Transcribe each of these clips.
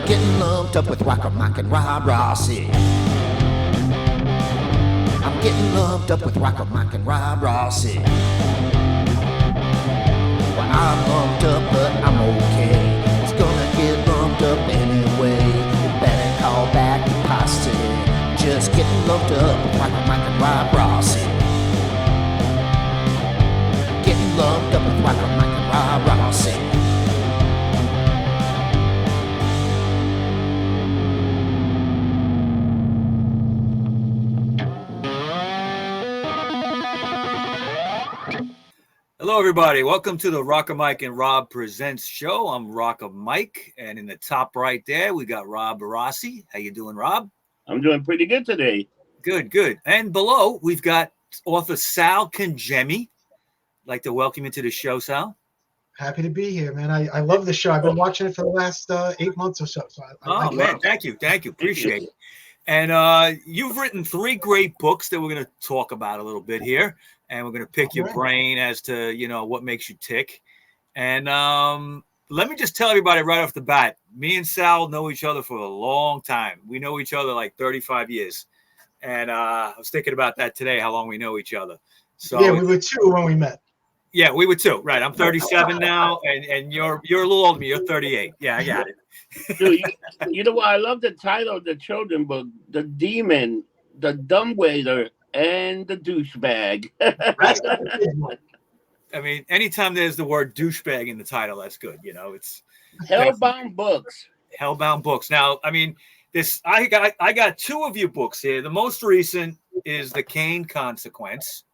getting lumped up with RockerMike and Rob Rossi. I'm getting lumped up with RockerMike and Rob Rossi. Well, I'm lumped up, but I'm okay. It's gonna get lumped up anyway. You better call back the posse. Just getting lumped up with RockerMike and Rob Rossi. Getting lumped up with RockerMike and Rob Rossi. Hello, everybody. Welcome to the RockerMike and Rob Presents show. I'm RockerMike, and in the top right there, we got Rob Rossi. How you doing, Rob? I'm doing pretty good today. Good, good. And below, we've got author Sal Cangemi. I'd like to welcome you to the show, Sal. Happy to be here, man. I love the show. I've been watching it for the last 8 months or so. Man, thank you. Appreciate it. And you've written 3 great books that we're going to talk about a little bit here. And we're going to pick your brain as to, what makes you tick. And let me just tell everybody right off the bat, me and Sal know each other for a long time. We know each other like 35 years. And I was thinking about that today, how long we know each other. So yeah, we were 2 when we met. Yeah, we were 2. Right. I'm 37 now, and you're a little older than me. You're 38. Yeah, I got it. Dude, you know what? I love the title of the children's book, The Demon, the Dumbwaiter, and the Douchebag. I mean, anytime there's the word douchebag in the title, that's good. It's Hellbound Books. Hellbound Books. Now, I mean, I got 2 of your books here. The most recent is The Kane Consequence.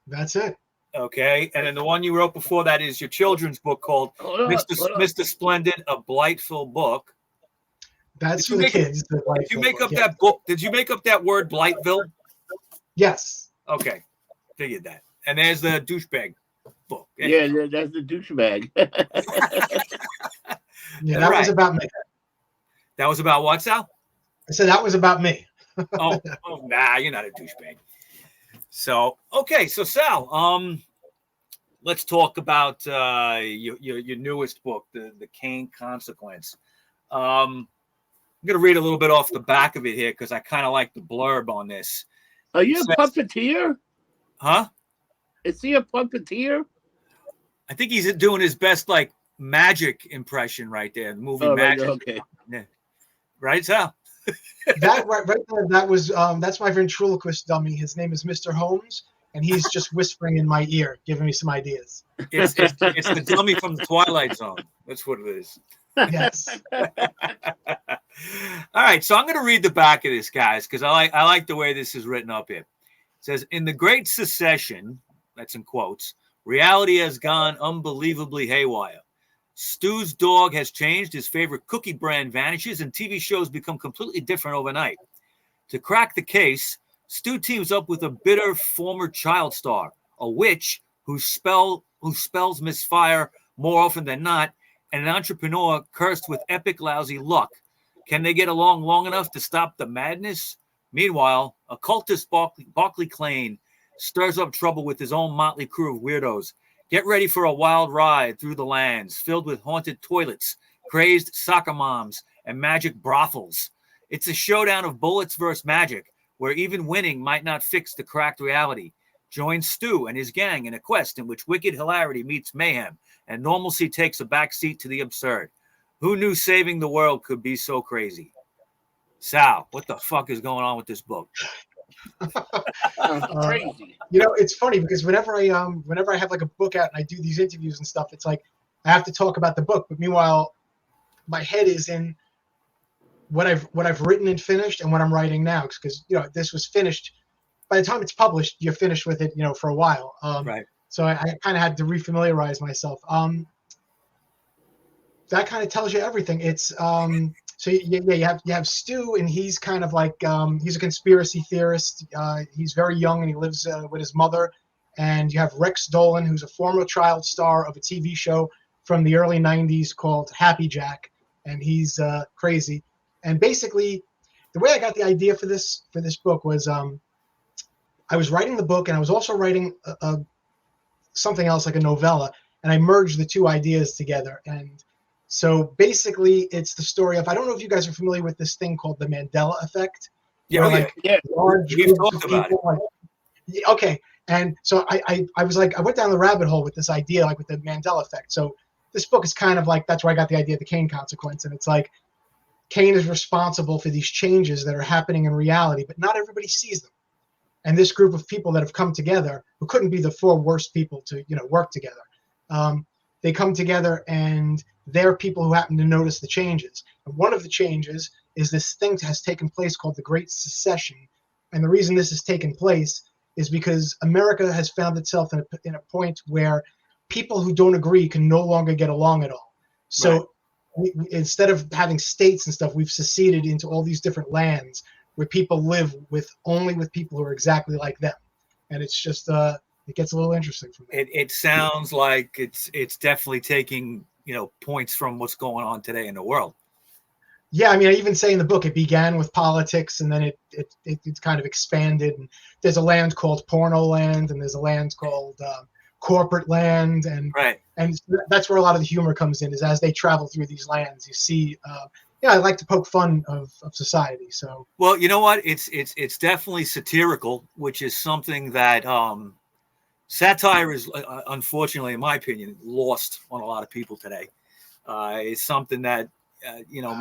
That's it. Okay, and then the one you wrote before that is your children's book called Mr. Splendid, a Blightful Book. That's for the kids. Did you make up that book? Did you make up that word Blightville? Yes. Okay, figured that. And there's the douchebag book. Yeah, that's the douchebag. Yeah, that was about me. That was about what, Sal? I said that was about me. oh, nah, you're not a douchebag. So, okay, so Sal, let's talk about your newest book, the Kane Consequence. I'm going to read a little bit off the back of it here because I kind of like the blurb on this. Are you a puppeteer? Huh? Is he a puppeteer? I think he's doing his best, like, magic impression right there, the movie Magic. Okay. Yeah. Right, Sal? That right there, that was that's my ventriloquist dummy. His name is Mr. Holmes, and he's just whispering in my ear, giving me some ideas. It's the dummy from the Twilight Zone. That's what it is. Yes. All right, so I'm going to read the back of this, guys, because I like the way this is written up here. It says, "In the Great Secession," that's in quotes, "reality has gone unbelievably haywire. Stu's dog has changed, his favorite cookie brand vanishes, and TV shows become completely different overnight. To crack the case, Stu teams up with a bitter former child star, a witch who spells misfire more often than not, and an entrepreneur cursed with epic lousy luck. Can they get along long enough to stop the madness? Meanwhile, occultist Barclay Crane stirs up trouble with his own motley crew of weirdos. Get ready for a wild ride through the lands filled with haunted toilets, crazed soccer moms, and magic brothels. It's a showdown of bullets versus magic, where even winning might not fix the cracked reality. Join Stu and his gang in a quest in which wicked hilarity meets mayhem, and normalcy takes a backseat to the absurd. Who knew saving the world could be so crazy?" Sal, what the fuck is going on with this book? Crazy. It's funny because whenever I have like a book out and I do these interviews and stuff, it's like I have to talk about the book, but meanwhile, my head is in what I've written and finished and what I'm writing now, because this was finished. By the time it's published, you're finished with it, for a while. Right. So I kind of had to refamiliarize myself. That kind of tells you everything. It's so you have Stu, and he's kind of like he's a conspiracy theorist. He's very young, and he lives with his mother. And you have Rex Dolan, who's a former child star of a TV show from the early '90s called Happy Jack, and he's crazy. And basically, the way I got the idea for this book was I was writing the book, and I was also writing something else like a novella, and I merged the 2 ideas together. And So basically, it's the story of, I don't know if you guys are familiar with this thing called the Mandela effect. Yeah, where, oh, yeah. like, Yeah. large We've groups talked of about people, like, yeah, okay. And so I was like, I went down the rabbit hole with this idea, like with the Mandela effect. So this book is kind of like, that's where I got the idea of the Kane consequence. And it's like, Kane is responsible for these changes that are happening in reality, but not everybody sees them. And this group of people that have come together, who couldn't be the four worst people to, work together, they come together, and they're people who happen to notice the changes. And one of the changes is this thing has taken place called the Great Secession. And the reason this has taken place is because America has found itself in a point where people who don't agree can no longer get along at all. So instead of having states and stuff, we've seceded into all these different lands where people live only with people who are exactly like them. And it's just it gets a little interesting for me. It sounds like it's definitely taking points from what's going on today in the world. Yeah, I mean, I even say in the book it began with politics, and then it's kind of expanded. And there's a land called Porno Land, and there's a land called Corporate Land, and that's where a lot of the humor comes in. Is as they travel through these lands, you see. I like to poke fun of society. So, well, you know what? It's definitely satirical, which is something that satire is, unfortunately, in my opinion, lost on a lot of people today. It's something that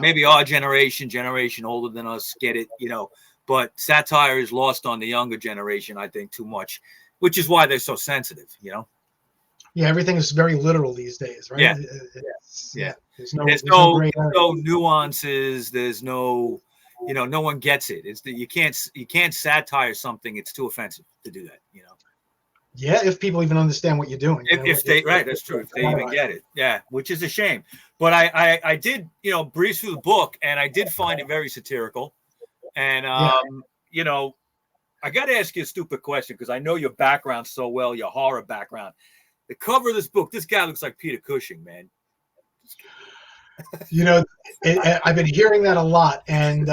maybe our generation older than us get it, but satire is lost on the younger generation, I think, too much, which is why they're so sensitive. Yeah, everything is very literal these days, right? Yeah. There's no nuances. There's no, no one gets it. It's that you can't satire something. It's too offensive to do that. Yeah, if people even understand what you're doing. If they that's true. If they even get it, which is a shame. But I did breeze through the book, and I did find it very satirical. And I got to ask you a stupid question, because I know your background so well, your horror background. The cover of this book, this guy looks like Peter Cushing, man. I've been hearing that a lot, and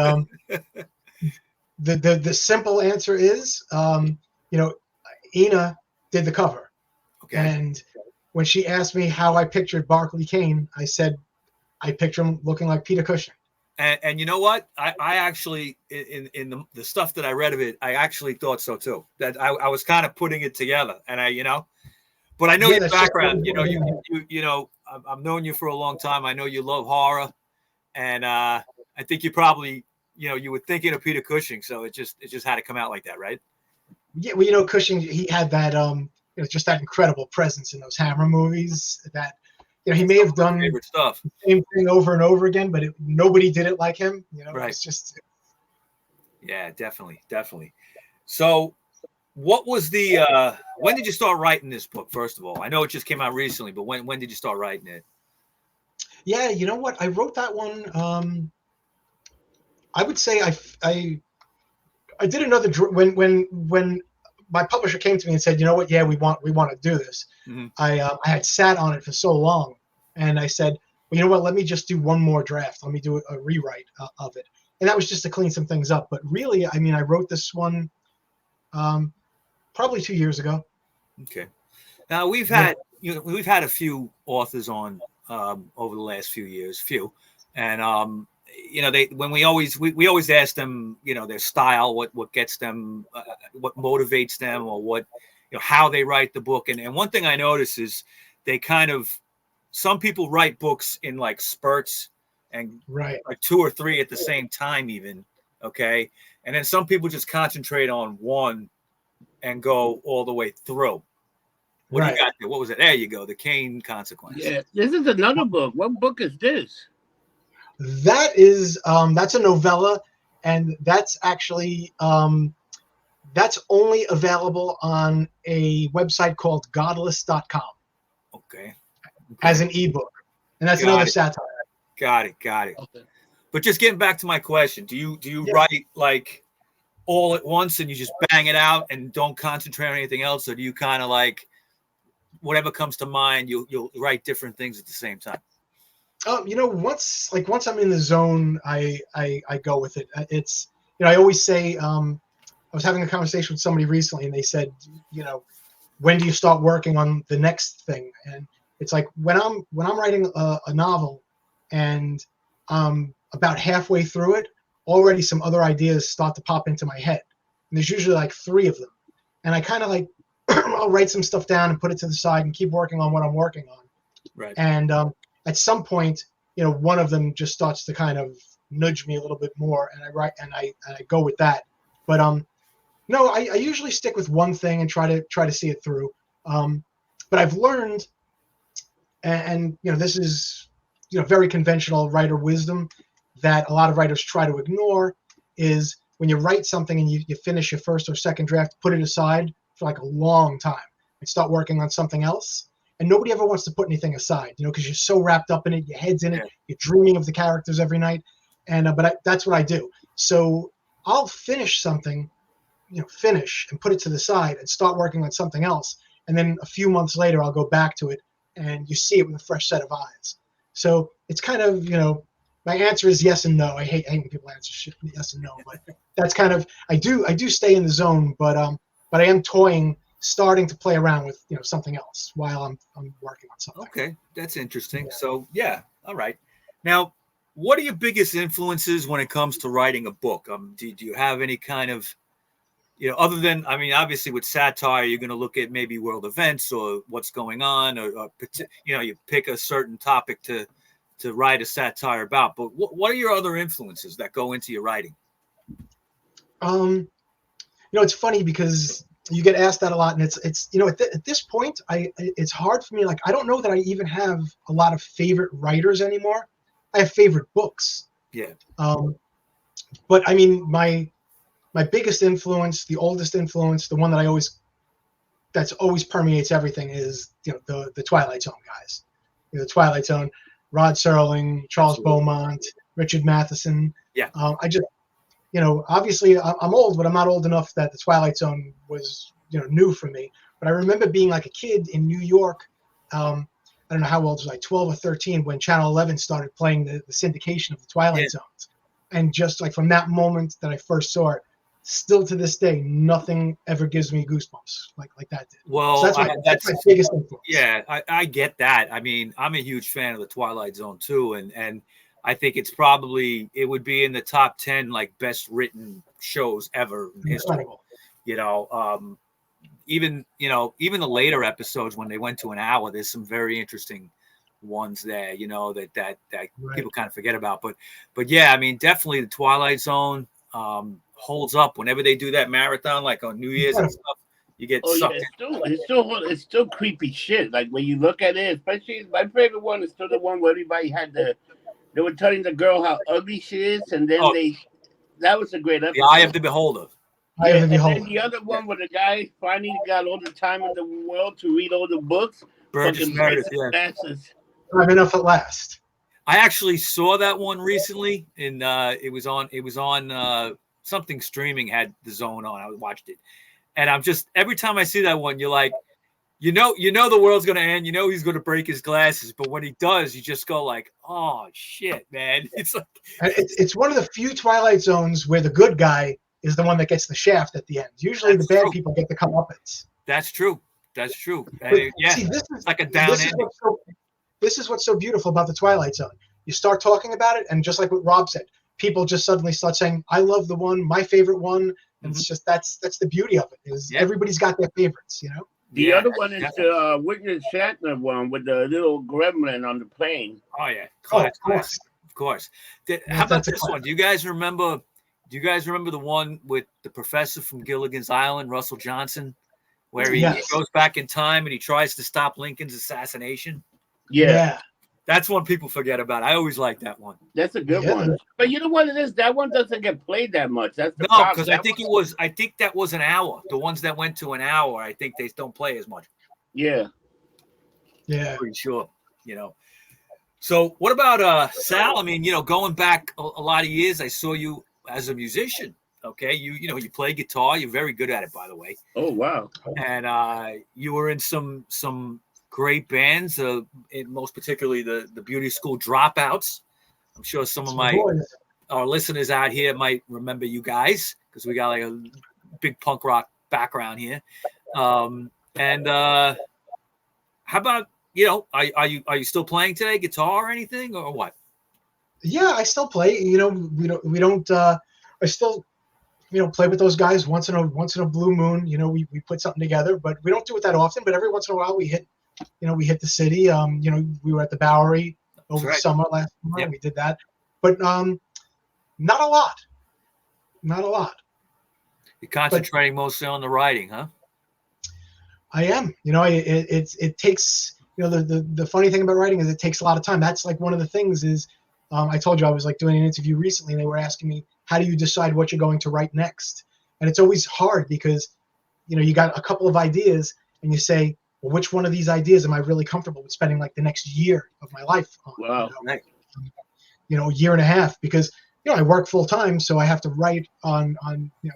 the simple answer is, Ina did the cover. Okay. And when she asked me how I pictured Barclay Kane, I said I picture him looking like Peter Cushing. And you know what? I actually, in the stuff that I read of it, I actually thought so too. That I was kind of putting it together, and but I know your background. I've known you for a long time. I know you love horror, and I think you probably, you were thinking of Peter Cushing, so it just had to come out like that, right? Yeah, well, Cushing, he had that just that incredible presence in those Hammer movies. That he may have done stuff. the same thing over and over again, but nobody did it like him. Right. It's just. Yeah, definitely. So, what was the? When did you start writing this book? First of all, I know it just came out recently, but when did you start writing it? Yeah, you know what? I wrote that one. I would say I did another when my publisher came to me and said, you know what? Yeah, we want to do this. Mm-hmm. I had sat on it for so long, and I said, well, you know what? Let me just do one more draft. Let me do a rewrite of it, and that was just to clean some things up. But really, I mean, I wrote this one probably 2 years ago. Okay. Now we've had a few authors on over the last few years, and we always ask them, their style, what gets them, what motivates them, or what, how they write the book. And one thing I notice is they some people write books in like spurts and like 2 or 3 at the same time even. Okay. And then some people just concentrate on one and go all the way through. What do you got there? What was it? There you go. The Kane consequence. Yeah. This is another book. What book is this? That is that's a novella, and that's actually that's only available on a website called godless.com. Okay. As an ebook. And that's another satire. Got it. Okay. But just getting back to my question, do you write like all at once and you just bang it out and don't concentrate on anything else, or do you kind of like whatever comes to mind, you'll write different things at the same time? Once I'm in the zone, I go with it. It's I always say, I was having a conversation with somebody recently, and they said, when do you start working on the next thing? And it's like when I'm writing a novel, and about halfway through it, already some other ideas start to pop into my head. And there's usually like 3 of them. And I kind of like, I'll write some stuff down and put it to the side and keep working on what I'm working on. Right. And at some point, one of them just starts to kind of nudge me a little bit more, and I write and I go with that. But no, I usually stick with one thing and try to see it through. But I've learned, and this is very conventional writer wisdom that a lot of writers try to ignore, is when you write something and you finish your first or second draft, put it aside for like a long time and start working on something else. And nobody ever wants to put anything aside, because you're so wrapped up in it, your head's in it, you're dreaming of the characters every night. And that's what I do. So I'll finish something, finish and put it to the side and start working on something else. And then a few months later, I'll go back to it and you see it with a fresh set of eyes. So it's kind of, my answer is yes and no. I hate when people answer shit yes and no, but that's kind of, I do stay in the zone, but I am toying, starting to play around with something else while I'm working on something. Okay, that's interesting. Yeah. So yeah, all right. Now, what are your biggest influences when it comes to writing a book? Do you have any kind of, other than, I mean, obviously with satire, you're going to look at maybe world events or what's going on, or you pick a certain topic to write a satire about. But what are your other influences that go into your writing? It's funny because you get asked that a lot, and it's at this point, it's hard for me. Like, I don't know that I even have a lot of favorite writers anymore. I have favorite books. Yeah. But I mean, my biggest influence, the oldest influence, the one that always permeates everything is the Twilight Zone guys. The Twilight Zone, Rod Serling, Charles Beaumont, Richard Matheson. Yeah. I just obviously I'm old, but I'm not old enough that the Twilight Zone was new for me. But I remember being like a kid in New York. I don't know how old I was, like 12 or 13, when Channel 11 started playing the syndication of the Twilight Zones. And just like from that moment that I first saw it, still to this day, nothing ever gives me goosebumps like that did. Well, so that's my biggest influence. Yeah, I get that. I mean, I'm a huge fan of the Twilight Zone too, and I think it would be in the top 10 like best written shows ever in history. Even the later episodes when they went to an hour, there's some very interesting ones there, that right. People kind of forget about. But yeah, I mean, definitely the Twilight Zone holds up whenever they do that marathon, like on New Year's and stuff. You get sucked in. It's still creepy shit. Like when you look at it, especially my favorite one is still the one where everybody they were telling the girl how ugly she is, and then that was a great episode. The Eye of the Beholder. And then the other one where the guy finally got all the time in the world to read all the books. Burgess Meredith, I have enough at last. I actually saw that one recently, and it was on something streaming had the Zone on. I watched it, and I'm just every time I see that one, you're like, the world's gonna end. He's gonna break his glasses, but when he does, you just go like, oh shit, man! It's like it's one of the few Twilight Zones where the good guy is the one that gets the shaft at the end. Usually the bad people get the comeuppance. That's true. See, this is like a down ending. This is what's so beautiful about the Twilight Zone. You start talking about it, and just like what Rob said, people just suddenly start saying, I love the one, my favorite one. And it's just that's the beauty of it, is everybody's got their favorites, The other one is the William Shatner one with the little gremlin on the plane. Oh yeah, of course. How about this one? Do you guys remember the one with the professor from Gilligan's Island, Russell Johnson, where he goes back in time and he tries to stop Lincoln's assassination? Yeah. That's one people forget about. I always like that one. That's a good one. But you know what it is? That one doesn't get played that much. That's the problem. Because I think that was an hour. The ones that went to an hour, I think they don't play as much. Yeah. I'm pretty sure, So what about Sal? I mean, going back a lot of years, I saw you as a musician. Okay, you play guitar. You're very good at it, by the way. Oh wow! And you were in some great bands, most particularly the Beauty School Dropouts. I'm sure some of our listeners out here might remember you guys, because we got like a big punk rock background here. And how about are you still playing today, guitar or anything, or what? Yeah, I still play. We don't. I still, play with those guys once in a blue moon. We put something together, but we don't do it that often. But every once in a while, we hit the city. We were at the Bowery over the right. summer last summer. Yep. We did that, but not a lot. Not a lot. You're concentrating mostly on the writing, huh? I am. It takes. The funny thing about writing is it takes a lot of time. That's like one of the things is. I told you I was like doing an interview recently, and they were asking me, how do you decide what you're going to write next? And it's always hard because, you got a couple of ideas and you say, well, which one of these ideas am I really comfortable with spending like the next year of my life on? Wow. Right. A year and a half because, I work full time. So I have to write on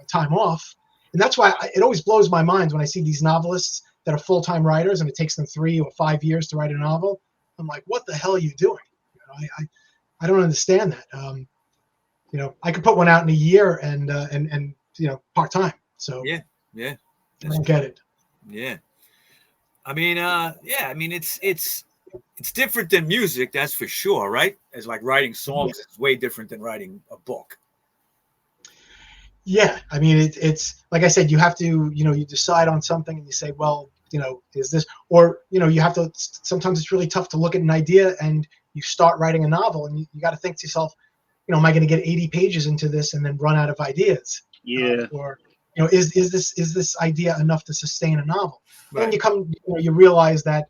time off. And that's why it always blows my mind when I see these novelists that are full-time writers and it takes them 3 or 5 years to write a novel. I'm like, what the hell are you doing? I don't understand that. I could put one out in a year and part time. So Yeah. I don't get it. Yeah. I mean, it's different than music, that's for sure, right? As like writing songs, it's way different than writing a book. Yeah, I mean, it's like I said, you have to, you decide on something and you say, well, is this, or you have to. Sometimes it's really tough to look at an idea and you start writing a novel and you got to think to yourself, am I going to get 80 pages into this and then run out of ideas? Yeah. Or is this idea enough to sustain a novel? Right. And then you realize that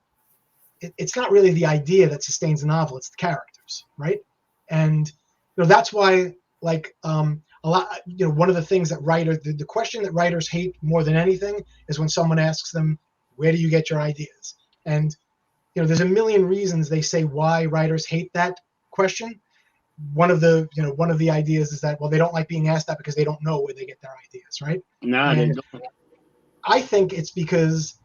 it's not really the idea that sustains a novel; it's the characters, right? And that's why, like, a lot. One of the things that the question that writers hate more than anything is when someone asks them, "Where do you get your ideas?" And there's a million reasons they say why writers hate that question. One of the ideas is that, well, they don't like being asked that because they don't know where they get their ideas, right? Nah, they And don't. I think it's because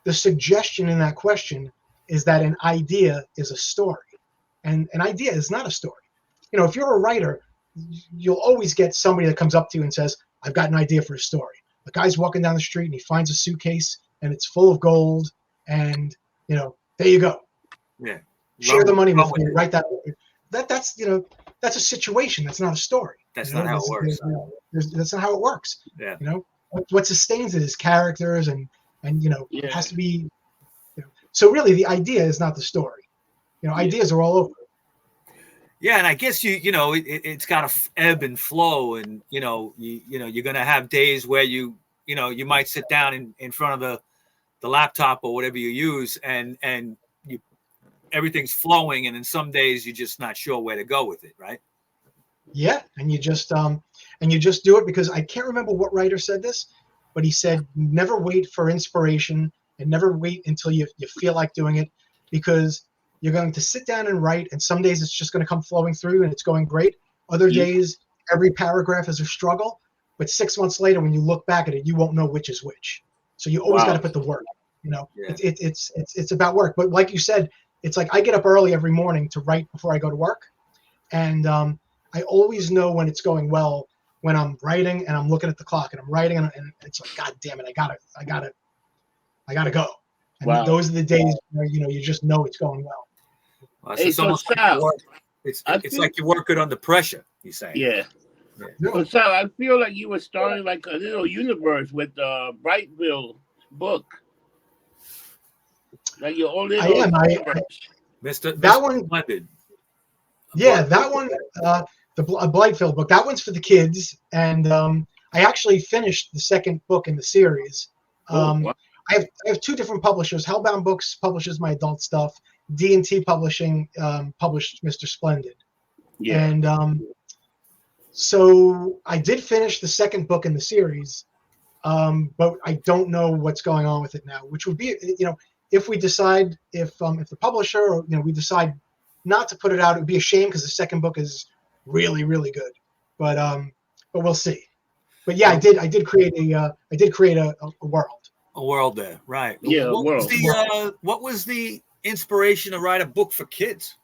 the suggestion in that question is that an idea is a story, and an idea is not a story. If you're a writer, you'll always get somebody that comes up to you and says, "I've got an idea for a story." The guy's walking down the street and he finds a suitcase and it's full of gold, and there you go. Yeah. Share the money with me. Write that. That's that's a situation. That's not a story. That's not how it works. That's not how it works. Yeah. What sustains it is characters and Yeah. it has to be. So really, the idea is not the story. Ideas are all over. Yeah, and I guess it's got to ebb and flow, and you're gonna have days where you might sit down in front of the laptop or whatever you use, and everything's flowing, and then some days you're just not sure where to go with it, right? Yeah, and you just do it because I can't remember what writer said this, but he said never wait for inspiration and never wait until you feel like doing it, because you're going to sit down and write, and some days it's just going to come flowing through and it's going great. Other days, every paragraph is a struggle, but 6 months later, when you look back at it, you won't know which is which. So you always got to put the work. Yeah. It's about work. But like you said, it's like I get up early every morning to write before I go to work, and I always know when it's going well when I'm writing and I'm looking at the clock and I'm writing and it's like, God damn it, I gotta go. And those are the days where you just know it's going well. Well, Hey, it's so almost Sal, it's like you're working under pressure. You say. Yeah. So Sal, I feel like you were starting like a little universe with Brightville book. Like your own little universe. Mr. That one. Splendid. Yeah, that one. The Blightfield book. That one's for the kids, and I actually finished the second book in the series. Wow. I have two different publishers. Hellbound Books publishes my adult stuff. D&T Publishing published Mr. Splendid. Yeah. And so I did finish the second book in the series, but I don't know what's going on with it now. Which would be, if we decide if the publisher or we decide not to put it out, it would be a shame because the second book is really, really good. But we'll see. But yeah, I did create a world. A world there, right? Yeah, what was the inspiration to write a book for kids?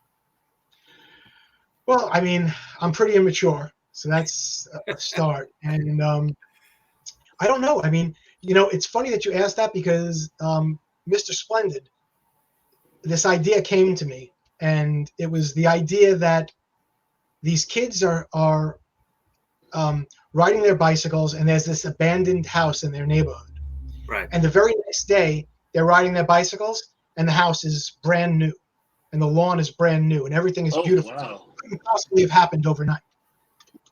Well, I mean, I'm pretty immature, so that's a start. And I don't know. I mean, it's funny that you asked that because Mr. Splendid, this idea came to me, and it was the idea that these kids are riding their bicycles, and there's this abandoned house in their neighborhood. Right. And the very next day, they're riding their bicycles, and the house is brand new, and the lawn is brand new, and everything is beautiful. Wow. It couldn't possibly have happened overnight.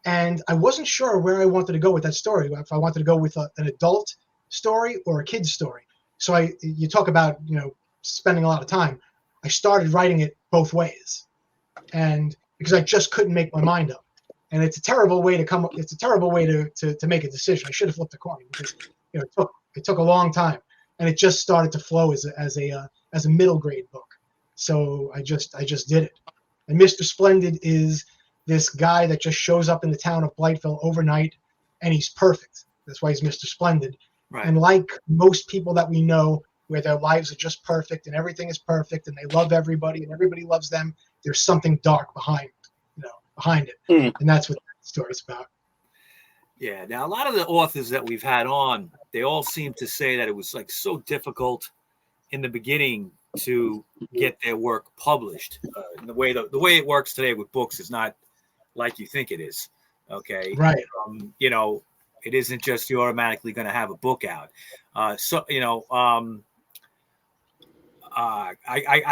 And I wasn't sure where I wanted to go with that story, if I wanted to go with an adult story or a kid's story. So you talk about, spending a lot of time. I started writing it both ways, and because I just couldn't make my mind up. And it's a terrible way to it's a terrible way to make a decision. I should have flipped the coin, because it took a long time, and it just started to flow as a middle grade book. So I just did it. And Mr. Splendid is this guy that just shows up in the town of Blightville overnight, and he's perfect. That's why he's Mr. Splendid. Right. And like most people that we know, where their lives are just perfect and everything is perfect and they love everybody and everybody loves them, there's something dark behind it. And that's what that story's about. Yeah. Now, a lot of the authors that we've had on, they all seem to say that it was like so difficult in the beginning to get their work published. The way it works today with books is not like you think it is. Okay. Right. It isn't just you're automatically going to have a book out. I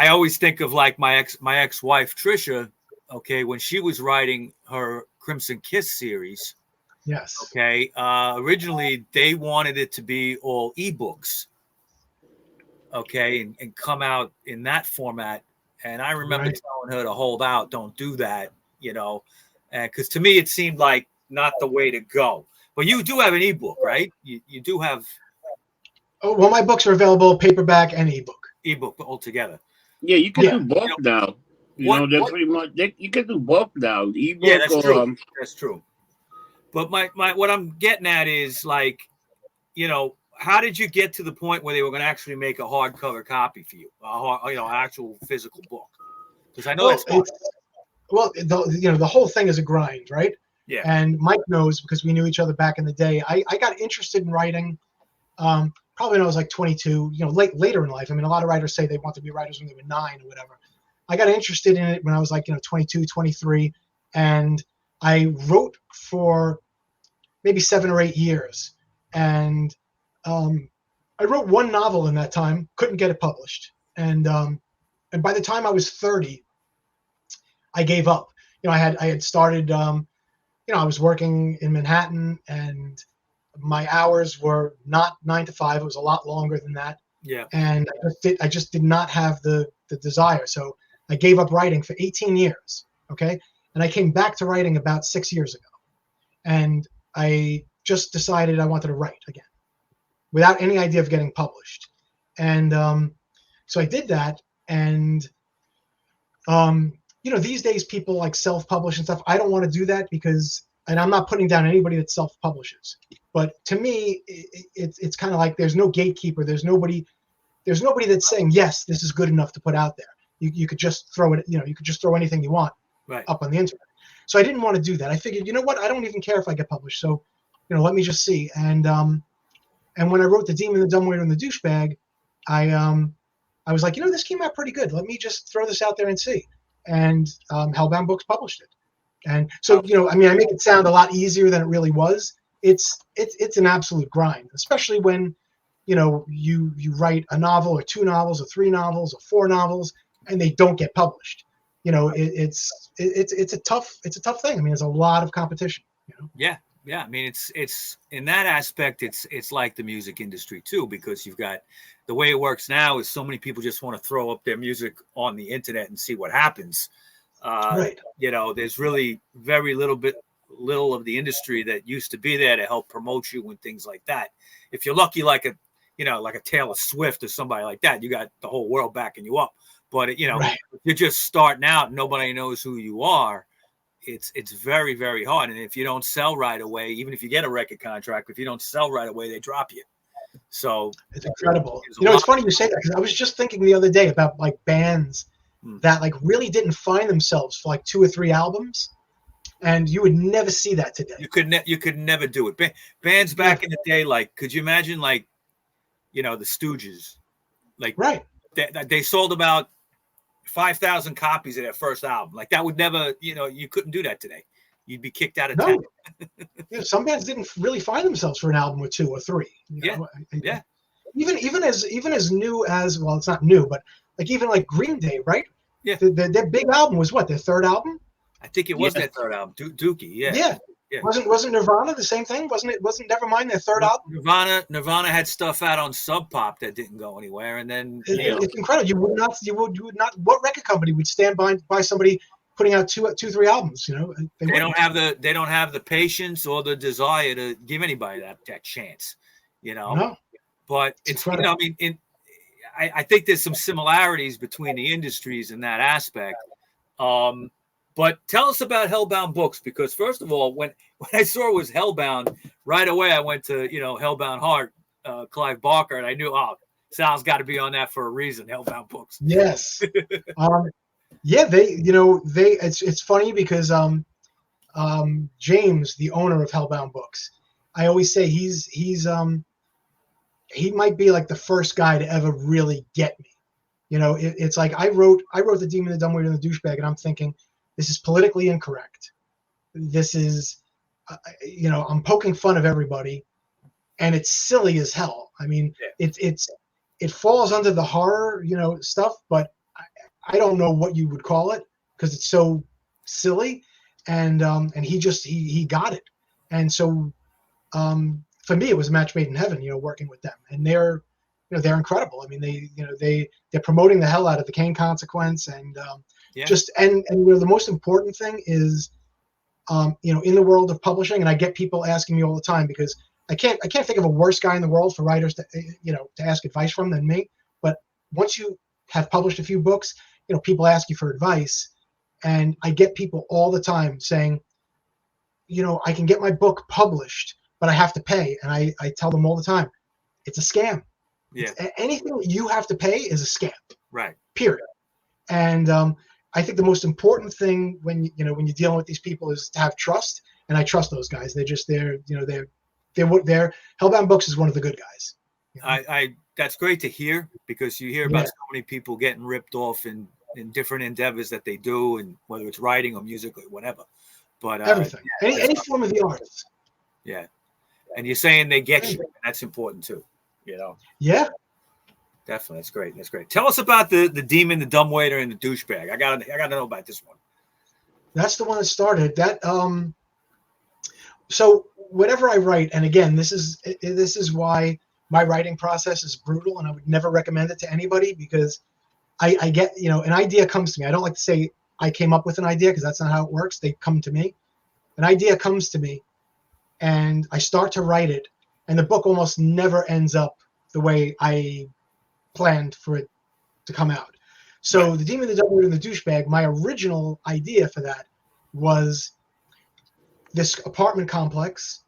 always think of like my ex-wife Trisha. Okay, when she was writing her Crimson Kiss series. Yes. Okay. Originally, they wanted it to be all ebooks. Okay, and come out in that format. And I remember telling her to hold out, don't do that. Because to me it seemed like not the way to go. But you do have an ebook, right? You do have. Oh, well, my books are available paperback and ebook. Ebook altogether. Yeah, you can do both now. They're pretty much. You can do both now. Ebook. Yeah, that's true. That's true. But my what I'm getting at is like, how did you get to the point where they were going to actually make a hardcover copy for you, an actual physical book? Because I know that's hard. Well, the whole thing is a grind, right? Yeah. And Mike knows, because we knew each other back in the day. I got interested in writing probably when I was like 22, later in life. I mean, a lot of writers say they want to be writers when they were 9 or whatever. I got interested in it when I was like, 22, 23. And I wrote for maybe 7 or 8 years. And I wrote one novel in that time, couldn't get it published. And by the time I was 30, I gave up. I had started, I was working in Manhattan, and my hours were not 9 to 5. It was a lot longer than that. Yeah. And I just did not have the desire. So I gave up writing for 18 years. Okay. And I came back to writing about 6 years ago. And I just decided I wanted to write again without any idea of getting published. And so I did that. And, these days people like self-publish and stuff. I don't want to do that and I'm not putting down anybody that self-publishes. But to me, it's kind of like there's no gatekeeper. There's nobody that's saying, yes, this is good enough to put out there. You could just throw it, you could just throw anything you want up on the internet. So I didn't want to do that. I figured, what, I don't even care if I get published. So, let me just see. And when I wrote The Demon, the Dumbwaiter, and the Douchebag, I was like, this came out pretty good. Let me just throw this out there and see. And Hellbound Books published it. And so, I make it sound a lot easier than it really was. It's an absolute grind, especially when, you write a novel or 2 novels or 3 novels or 4 novels and they don't get published. It's a tough thing. There's a lot of competition. Yeah. Yeah. It's in that aspect, it's like the music industry too, because you've got the way it works now is so many people just want to throw up their music on the internet and see what happens. Right. There's really very little of the industry that used to be there to help promote you and things like that. If you're lucky, like a Taylor Swift or somebody like that, you got the whole world backing you up. But if you're just starting out, nobody knows who you are. It's very, very hard. And if you don't sell right away, even if you get a record contract, if you don't sell right away, they drop you. So it's incredible. It's funny you say that, because I was just thinking the other day about like bands that like really didn't find themselves for like 2 or 3 albums, and you would never see that today. You could never do it. Bands back in the day, like, could you imagine like, the Stooges, like they sold about 5,000 copies of their first album. Like that would never, you couldn't do that today. You'd be kicked out of town. Some bands didn't really find themselves for an album or two or three. Yeah. Even as new as, well, it's not new, but like even like Green Day, right? Yeah. Their big album was what, their third album? I think it was their third album, Dookie. Yeah. Yeah. Wasn't Nirvana the same thing? Wasn't Nevermind their third album? Nirvana had stuff out on Sub Pop that didn't go anywhere, and then it's incredible. You would not. What record company would stand by somebody putting out two, 3 albums? They don't have the patience or the desire to give anybody that chance. No. But it's I think there's some similarities between the industries in that aspect. But tell us about Hellbound Books, because first of all, when I saw it was Hellbound, right away I went to Hellbound Heart, Clive Barker, and I knew Sal's got to be on that for a reason. Hellbound Books. Yes. It's funny because James, the owner of Hellbound Books, I always say he might be like the first guy to ever really get me. It's like I wrote The Demon, the Dumbwaiter, and the Douchebag, and I'm thinking, this is politically incorrect. This is, I'm poking fun of everybody, and it's silly as hell. I mean, it falls under the horror, stuff, but I don't know what you would call it because it's so silly, and he got it, and so for me it was a match made in heaven, working with them, and they're incredible. I mean, they're promoting the hell out of the Kane Consequence, and the most important thing is, in the world of publishing, and I get people asking me all the time because I can't think of a worse guy in the world for writers to ask advice from than me. But once you have published a few books, people ask you for advice, and I get people all the time saying, I can get my book published, but I have to pay, and I tell them all the time, it's a scam. Yeah. Anything you have to pay is a scam. Right. Period. And I think the most important thing when you're dealing with these people is to have trust, and I trust those guys. They're Hellbound Books is one of the good guys. That's great to hear, because you hear about so many people getting ripped off in different endeavors that they do, and whether it's writing or music or whatever. But everything, any form of the arts. Yeah, and you're saying they get you. That's important too. Yeah. Definitely, that's great. Tell us about the Demon, the Dumbwaiter, and the Douchebag. I gotta know about this one. That's the one that started that. So whatever I write, and again, this is why my writing process is brutal, and I would never recommend it to anybody, because I get an idea comes to me. I don't like to say I came up with an idea, because that's not how it works. They come to me. An idea comes to me, and I start to write it, and the book almost never ends up the way I planned for it to come out. So The Demon, the Dumbwaiter, and the Douchebag, my original idea for that was this apartment complex,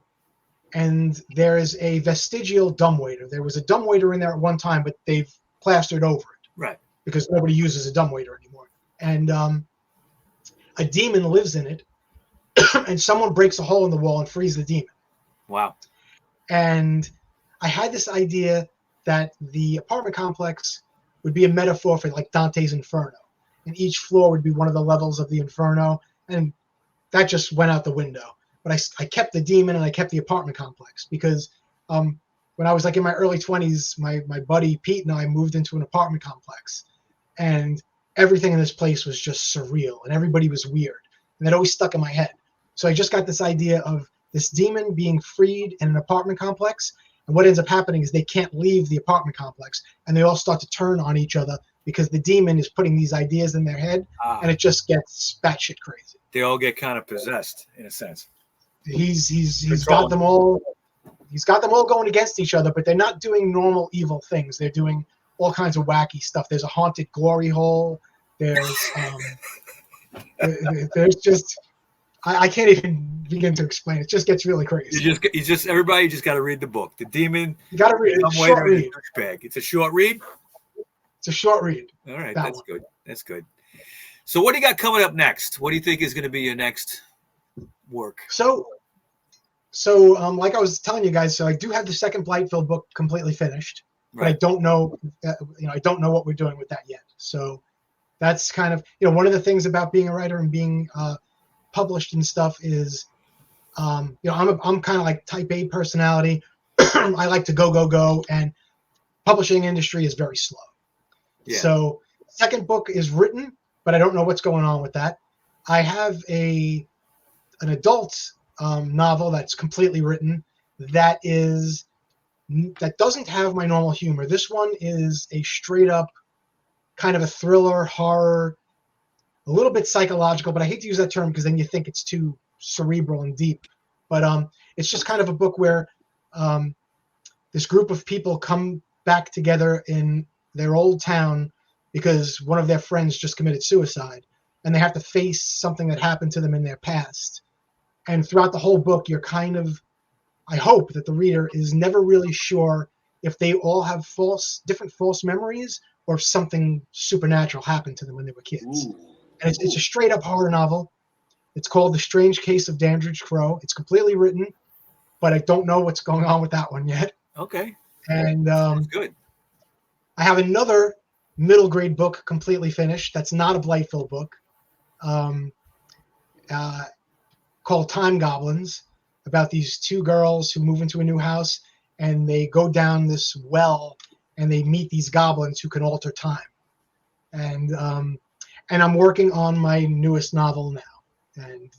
and there is a vestigial dumbwaiter. There was a dumbwaiter in there at one time, but they've plastered over it. Right. Because nobody uses a dumbwaiter anymore. And a demon lives in it, and someone breaks a hole in the wall and frees the demon. Wow. And I had this idea that the apartment complex would be a metaphor for like Dante's Inferno, and each floor would be one of the levels of the Inferno, and that just went out the window. But I kept the demon, and I kept the apartment complex, because when I was like in my early 20s, my buddy Pete and I moved into an apartment complex, and everything in this place was just surreal, and everybody was weird, and that always stuck in my head. So I just got this idea of this demon being freed in an apartment complex. And what ends up happening is they can't leave the apartment complex, and they all start to turn on each other because the demon is putting these ideas in their head, and it just gets batshit crazy. They all get kind of possessed, in a sense. He's got them all. He's got them all going against each other, but they're not doing normal evil things. They're doing all kinds of wacky stuff. There's a haunted glory hole. There's just. I can't even begin to explain. It just gets really crazy. Everybody just got to read the book. The Demon. You got to read it. It's a short read. It's a short read? It's a short read. All right. That's good. That's good. So what do you got coming up next? What do you think is going to be your next work? So like I was telling you guys, so I do have the second Blightville book completely finished. Right. But I don't know, I don't know what we're doing with that yet. So that's kind of, one of the things about being a writer and being published and stuff is, I'm kind of like type A personality. I like to go, and publishing industry is very slow. Yeah. So second book is written, but I don't know what's going on with that. I have an adult novel that's completely written that doesn't have my normal humor. This one is a straight up kind of a thriller, horror, a little bit psychological, but I hate to use that term because then you think it's too cerebral and deep. But it's just kind of a book where this group of people come back together in their old town because one of their friends just committed suicide, and they have to face something that happened to them in their past. And throughout the whole book, you're I hope that the reader is never really sure if they all have different false memories or if something supernatural happened to them when they were kids. Ooh. And it's a straight up horror novel. It's called The Strange Case of Dandridge Crow. It's completely written, but I don't know what's going on with that one yet. Okay. And Sounds good. I have another middle grade book completely finished. That's not a Blytheville book, called Time Goblins, about these two girls who move into a new house and they go down this well and they meet these goblins who can alter time. And I'm working on my newest novel now, and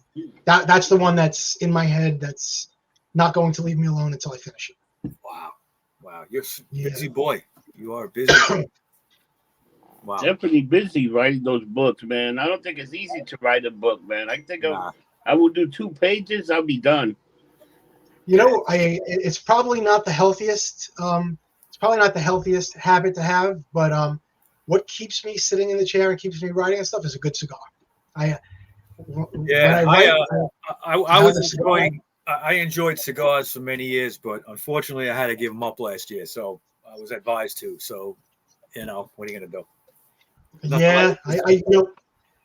that's the one that's in my head that's not going to leave me alone until I finish it. Wow, you're a busy boy. You are a busy boy. Wow. Definitely busy writing those books, man. I don't think it's easy to write a book, man. I think I will do 2 pages, I'll be done. It's probably not the healthiest. It's probably not the healthiest habit to have, but what keeps me sitting in the chair and keeps me writing and stuff is a good cigar. I enjoyed cigars for many years, but unfortunately I had to give them up last year. So I was advised to. So, what are you going to do?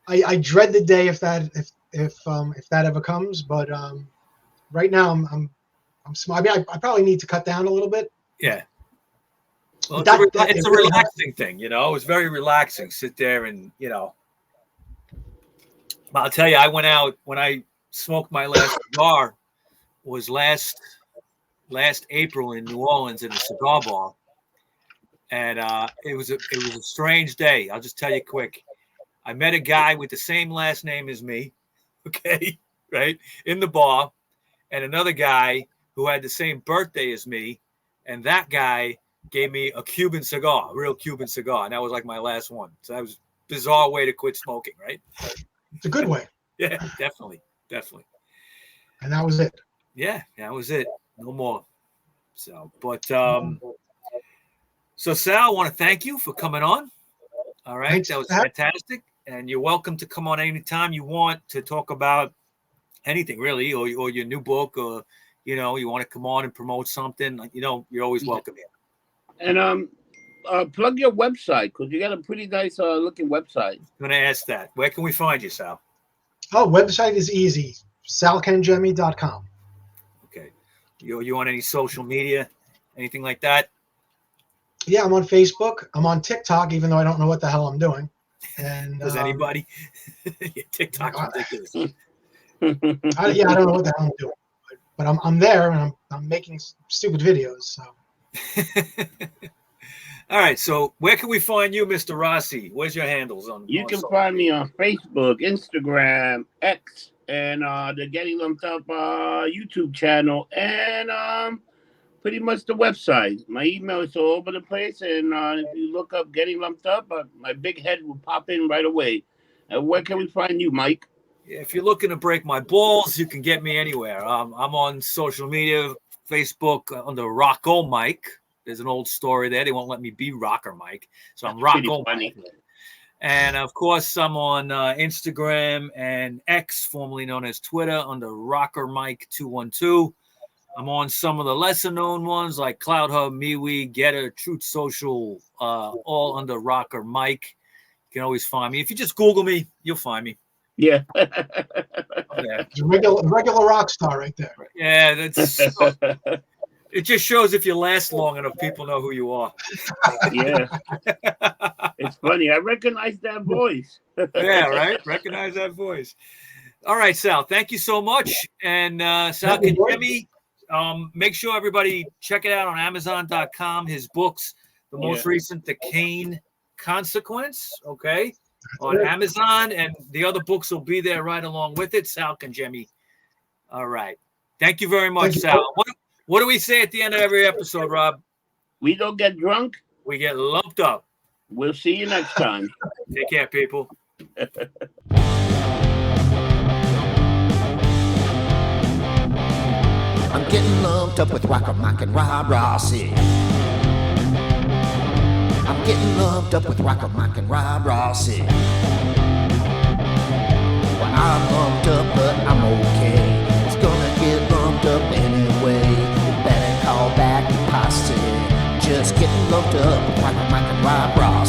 I dread the day if that ever comes, but right now I'm smart. I mean, I probably need to cut down a little bit. Yeah. Well, it's a relaxing thing, It's very relaxing. Sit there and, I'll tell you, I went out when I smoked my last cigar was last April in New Orleans in a cigar bar. And it was a strange day. I'll just tell you quick. I met a guy with the same last name as me, okay, right, in the bar, and another guy who had the same birthday as me, and that guy gave me a Cuban cigar, a real Cuban cigar, and that was like my last one. So that was a bizarre way to quit smoking, right? It's a good way. Yeah, definitely. And that was it. Yeah, that was it. No more. So, but so Sal, I want to thank you for coming on. All right, Thanks. That was fantastic, and you're welcome to come on anytime you want to talk about anything really, or your new book, or you want to come on and promote something. You're always welcome here. And plug your website, because you got a pretty nice looking website. I'm gonna ask that. Where can we find you, Sal? Oh, website is easy. salcangemi.com. Okay. You on any social media, anything like that? Yeah, I'm on Facebook. I'm on TikTok, even though I don't know what the hell I'm doing. And does anybody? TikTok's ridiculous. I don't know what the hell I'm doing, but I'm there and I'm making stupid videos. So. All right. So where can we find you, Mr. Rossi? Where's your handles on? You can find me on Facebook, Instagram, X, and the Getting Lumped Up YouTube channel, and pretty much the website. My email is all over the place, and if you look up Getting Lumped Up, my big head will pop in right away. Where can we find you, Mike? Yeah, if you're looking to break my balls, you can get me anywhere. I'm on social media, Facebook under RockerMike. There's an old story there. They won't let me be RockerMike, so I'm RockerMike. And of course, I'm on Instagram and X, formerly known as Twitter, under RockerMike212. I'm on some of the lesser known ones like Cloud Hub, MeWe, Getter, Truth Social, all under RockerMike. You can always find me. If you just Google me, you'll find me. Yeah. Okay. Regular rock star right there. Yeah, that's It just shows if you last long enough, people know who you are. Yeah. It's funny. I recognize that voice. Yeah, right? Recognize that voice. All right, Sal. Thank you so much. And Sal Cangemi, make sure everybody check it out on Amazon.com. His books, the most recent, The Kane Consequence, okay, on Amazon. And the other books will be there right along with it. Sal Cangemi. All right. Thank you very much, Sal. What do we say at the end of every episode, Rob? We don't get drunk. We get lumped up. We'll see you next time. Take care, people. I'm getting lumped up with RockerMike and Rob Rossi. I'm getting lumped up with RockerMike and Rob Rossi. Well, I'm lumped up, but I'm okay. It's gonna get lumped up anyway. You better call back your posse. Just getting lumped up with RockerMike and Rob Rossi.